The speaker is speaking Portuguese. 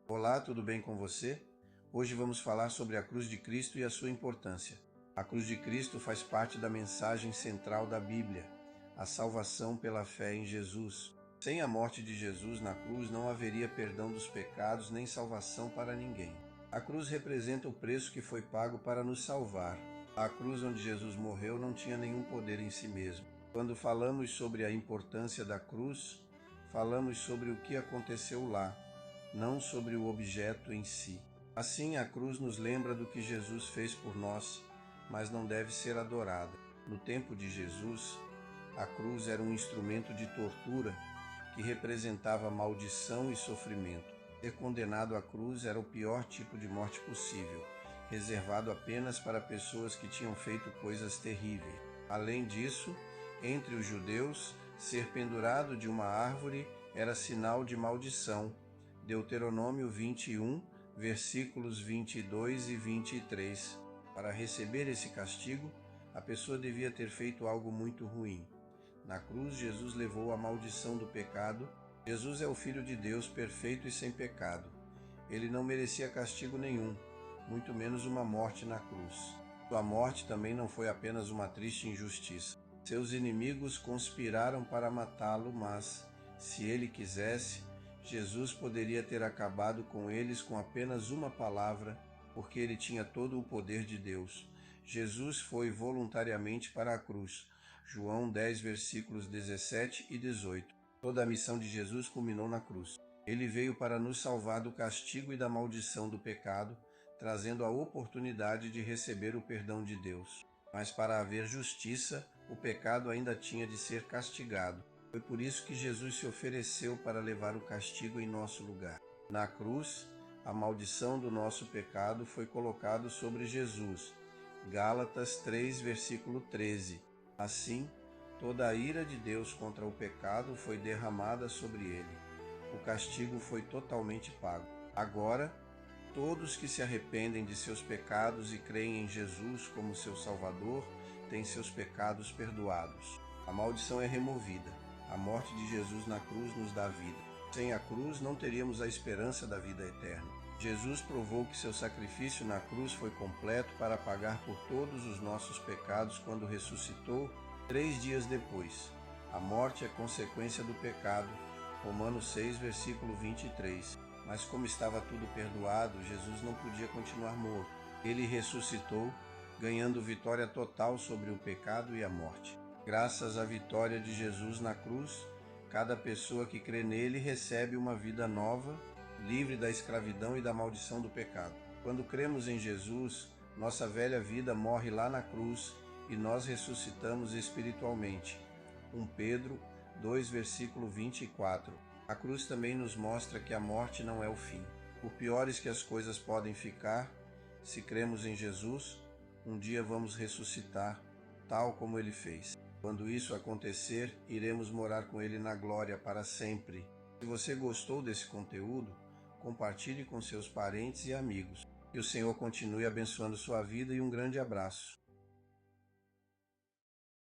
Olá, tudo bem com você? Hoje vamos falar sobre a cruz de Cristo e a sua importância. A cruz de Cristo faz parte da mensagem central da Bíblia, a salvação pela fé em Jesus. Sem a morte de Jesus na cruz não haveria perdão dos pecados nem salvação para ninguém. A cruz representa o preço que foi pago para nos salvar. A cruz onde Jesus morreu não tinha nenhum poder em si mesmo. Quando falamos sobre a importância da cruz, falamos sobre o que aconteceu lá, não sobre o objeto em si. Assim, a cruz nos lembra do que Jesus fez por nós, mas não deve ser adorada. No tempo de Jesus, a cruz era um instrumento de tortura que representava maldição e sofrimento. Ser condenado à cruz era o pior tipo de morte possível, reservado apenas para pessoas que tinham feito coisas terríveis. Além disso, entre os judeus, ser pendurado de uma árvore era sinal de maldição. Deuteronômio 21, versículos 22 e 23. Para receber esse castigo, a pessoa devia ter feito algo muito ruim. Na cruz, Jesus levou a maldição do pecado. Jesus é o Filho de Deus, perfeito e sem pecado. Ele não merecia castigo nenhum, muito menos uma morte na cruz. Sua morte também não foi apenas uma triste injustiça. Seus inimigos conspiraram para matá-lo, mas, se ele quisesse, Jesus poderia ter acabado com eles com apenas uma palavra, porque ele tinha todo o poder de Deus. Jesus foi voluntariamente para a cruz. João 10, versículos 17 e 18. Toda a missão de Jesus culminou na cruz. Ele veio para nos salvar do castigo e da maldição do pecado, trazendo a oportunidade de receber o perdão de Deus. Mas para haver justiça, o pecado ainda tinha de ser castigado. Foi por isso que Jesus se ofereceu para levar o castigo em nosso lugar. Na cruz, a maldição do nosso pecado foi colocada sobre Jesus. Gálatas 3, versículo 13. Assim, toda a ira de Deus contra o pecado foi derramada sobre ele. O castigo foi totalmente pago. Agora, todos que se arrependem de seus pecados e creem em Jesus como seu Salvador têm seus pecados perdoados. A maldição é removida. A morte de Jesus na cruz nos dá vida. Sem a cruz não teríamos a esperança da vida eterna. Jesus provou que seu sacrifício na cruz foi completo para pagar por todos os nossos pecados quando ressuscitou 3 dias depois. A morte é consequência do pecado. Romanos 6, versículo 23. Mas como estava tudo perdoado, Jesus não podia continuar morto. Ele ressuscitou, ganhando vitória total sobre o pecado e a morte. Graças à vitória de Jesus na cruz, cada pessoa que crê nele recebe uma vida nova, livre da escravidão e da maldição do pecado. Quando cremos em Jesus, nossa velha vida morre lá na cruz e nós ressuscitamos espiritualmente. 1 Pedro 2, versículo 24. A cruz também nos mostra que a morte não é o fim. Por piores que as coisas podem ficar, se cremos em Jesus, um dia vamos ressuscitar, tal como ele fez. Quando isso acontecer, iremos morar com ele na glória para sempre. Se você gostou desse conteúdo, compartilhe com seus parentes e amigos. Que o Senhor continue abençoando sua vida e um grande abraço.